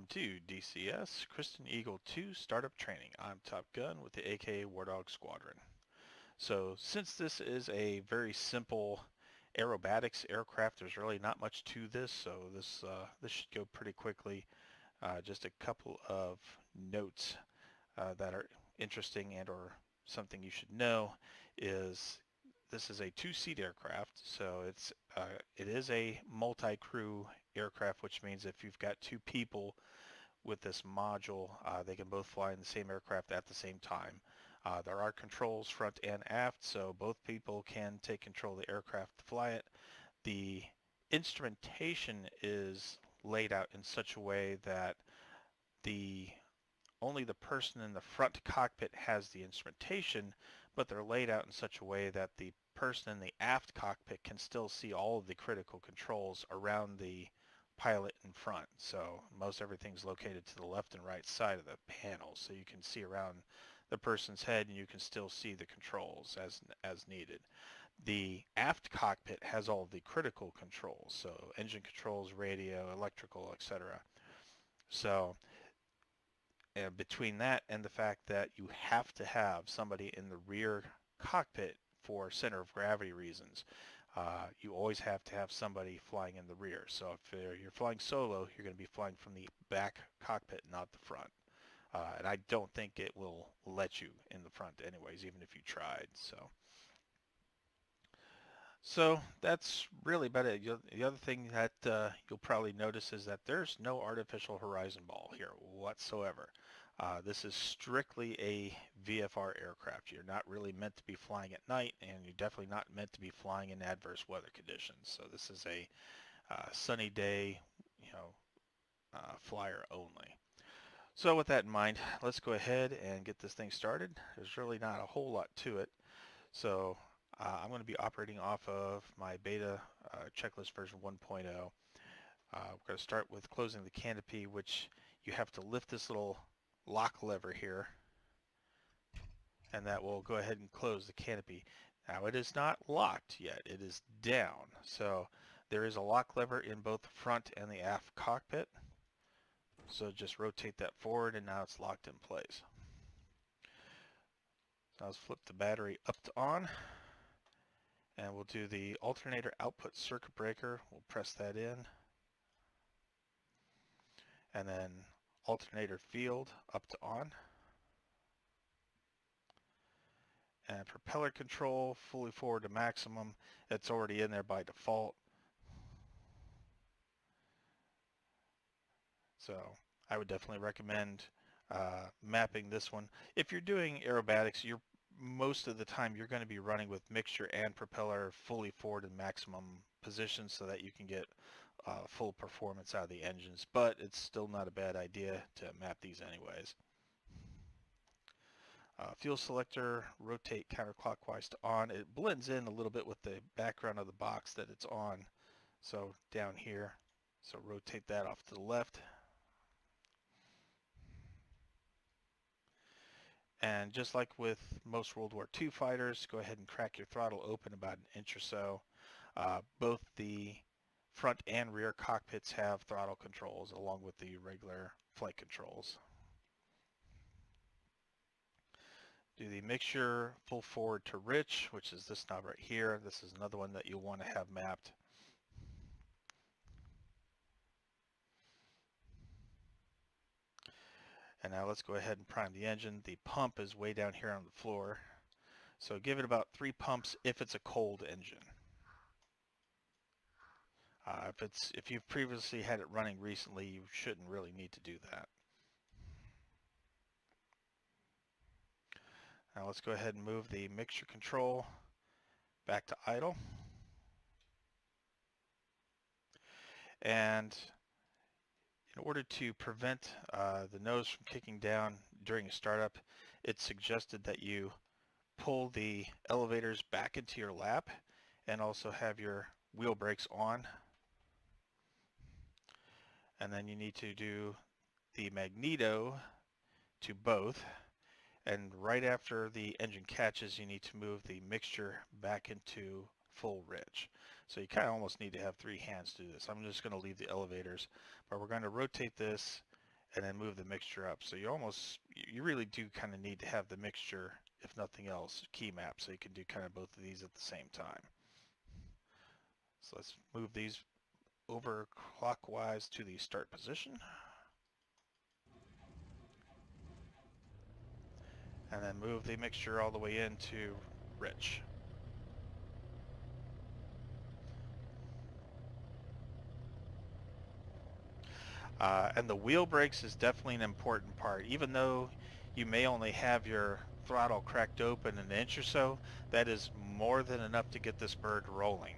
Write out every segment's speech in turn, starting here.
to DCS, Christen Eagle II Startup Training. I'm Top Gun with the AKA War Dog Squadron. So since this is a very simple aerobatics aircraft, there's really not much to this, so this should go pretty quickly. Just a couple of notes that are interesting and or something you should know is this is a two-seat aircraft, so it is a multi-crew aircraft, which means if you've got two people with this module, they can both fly in the same aircraft at the same time. There are controls front and aft, so both people can take control of the aircraft to fly it. The instrumentation is laid out in such a way that only the person in the front cockpit has the instrumentation, but they're laid out in such a way that the person in the aft cockpit can still see all of the critical controls around the pilot in front. So most everything's located to the left and right side of the panel, so you can see around the person's head and you can still see the controls as needed. The aft cockpit has all of the critical controls, so engine controls, radio, electrical, etc. So between that and the fact that you have to have somebody in the rear cockpit for center of gravity reasons, you always have to have somebody flying in the rear. So if you're flying solo, you're going to be flying from the back cockpit, not the front. And I don't think it will let you in the front anyways, even if you tried. So that's really about it. The other thing that you'll probably notice is that there's no artificial horizon ball here whatsoever. This is strictly a VFR aircraft. You're not really meant to be flying at night, and you're definitely not meant to be flying in adverse weather conditions. So this is a sunny day, flyer only. So with that in mind, let's go ahead and get this thing started. There's really not a whole lot to it. So I'm going to be operating off of my beta checklist version 1.0. We're going to start with closing the canopy, which you have to lift this little lock lever here, and that will go ahead and close the canopy. Now it is not locked yet, it is down. So there is a lock lever in both the front and the aft cockpit. So just rotate that forward and now it's locked in place. So let's flip the battery up to on, and we'll do the alternator output circuit breaker. We'll press that in, and then alternator field up to on, and propeller control fully forward to maximum. It's already in there by default. So I would definitely recommend mapping this one. If you're doing aerobatics, most of the time you're going to be running with mixture and propeller fully forward in maximum position so that you can get full performance out of the engines, but it's still not a bad idea to map these anyways. Fuel selector, rotate counterclockwise to on. It blends in a little bit with the background of the box that it's on. So down here, so rotate that off to the left. And just like with most World War II fighters, go ahead and crack your throttle open about an inch or so. Both the front and rear cockpits have throttle controls along with the regular flight controls. Do the mixture full forward to rich, which is this knob right here. This is another one that you'll want to have mapped. And now let's go ahead and prime the engine. The pump is way down here on the floor. So give it about 3 pumps if it's a cold engine. If you've previously had it running recently, you shouldn't really need to do that. Now let's go ahead and move the mixture control back to idle. And in order to prevent the nose from kicking down during a startup, it's suggested that you pull the elevators back into your lap and also have your wheel brakes on. And then you need to do the magneto to both. And right after the engine catches, you need to move the mixture back into full rich. So you kind of almost need to have 3 hands to do this. I'm just going to leave the elevators, but we're going to rotate this and then move the mixture up. So you really do kind of need to have the mixture, if nothing else, key map, so you can do kind of both of these at the same time. So let's move these over clockwise to the start position. And then move the mixture all the way into rich. And the wheel brakes is definitely an important part. Even though you may only have your throttle cracked open an inch or so, that is more than enough to get this bird rolling.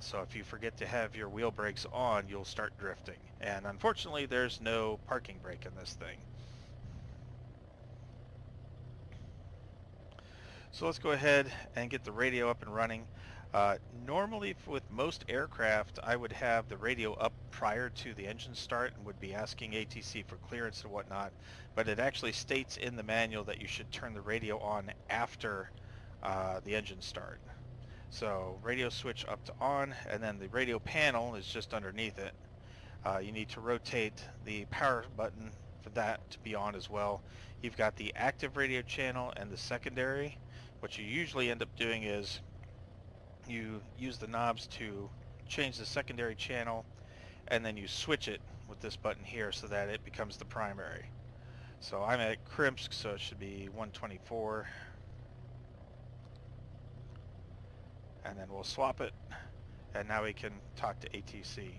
So if you forget to have your wheel brakes on, you'll start drifting. And unfortunately, there's no parking brake in this thing. So let's go ahead and get the radio up and running. Normally with most aircraft, I would have the radio up prior to the engine start and would be asking ATC for clearance and whatnot, but it actually states in the manual that you should turn the radio on after the engine start. So radio switch up to on, and then the radio panel is just underneath it. You need to rotate the power button for that to be on as well. You've got the active radio channel and the secondary. What you usually end up doing is you use the knobs to change the secondary channel, and then you switch it with this button here so that it becomes the primary. So I'm at Krimsk, so it should be 124. And then we'll swap it, and now we can talk to ATC.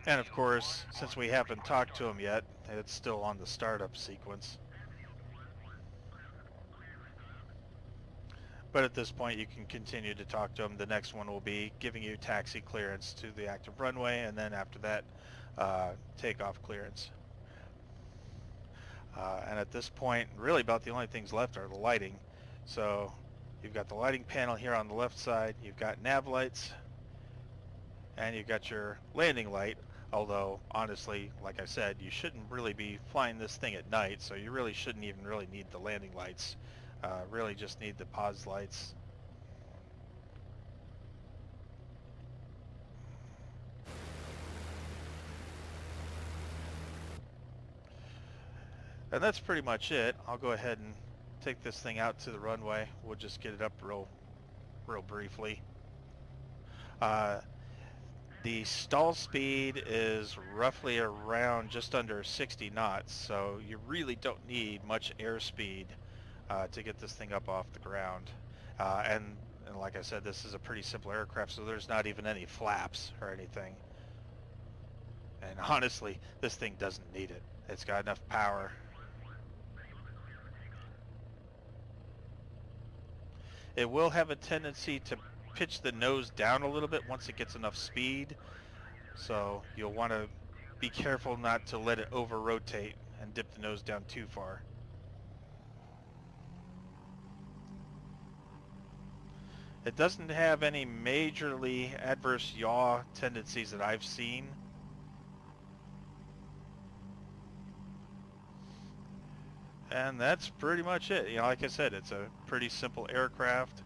And of course, since we haven't talked to him yet, it's still on the startup sequence. But at this point, you can continue to talk to him. The next one will be giving you taxi clearance to the active runway, and then after that, takeoff clearance. And at this point, really about the only things left are the lighting. So you've got the lighting panel here on the left side, you've got nav lights, and you've got your landing light. Although, honestly, like I said, you shouldn't really be flying this thing at night, so you really shouldn't even really need the landing lights. Really just need the pause lights. And that's pretty much it. I'll go ahead and take this thing out to the runway. We'll just get it up real briefly. The stall speed is roughly around just under 60 knots, so you really don't need much airspeed to get this thing up off the ground. And like I said, this is a pretty simple aircraft, so there's not even any flaps or anything. And honestly, this thing doesn't need it. It's got enough power. It will have a tendency to pitch the nose down a little bit once it gets enough speed, so you'll want to be careful not to let it over rotate and dip the nose down too far. It doesn't have any majorly adverse yaw tendencies that I've seen. And that's pretty much it. You know, like I said, it's a pretty simple aircraft.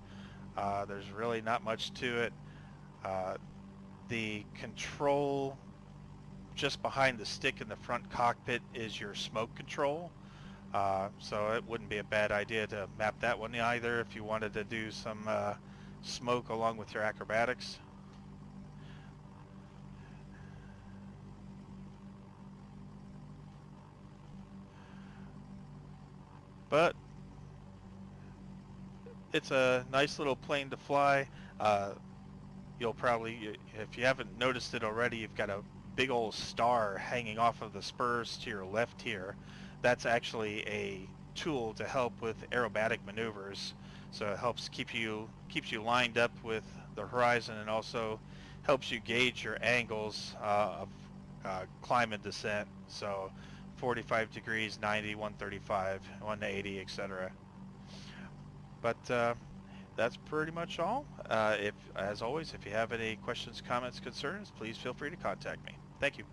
There's really not much to it. The control just behind the stick in the front cockpit is your smoke control. So it wouldn't be a bad idea to map that one either if you wanted to do some smoke along with your acrobatics. But it's a nice little plane to fly. You'll probably, if you haven't noticed it already, you've got a big old star hanging off of the spurs to your left here. That's actually a tool to help with aerobatic maneuvers. So it helps keeps you lined up with the horizon, and also helps you gauge your angles of climb and descent. So 45 degrees, 90, 135, 180, etc. But that's pretty much all. As always, if you have any questions, comments, concerns, please feel free to contact me. Thank you.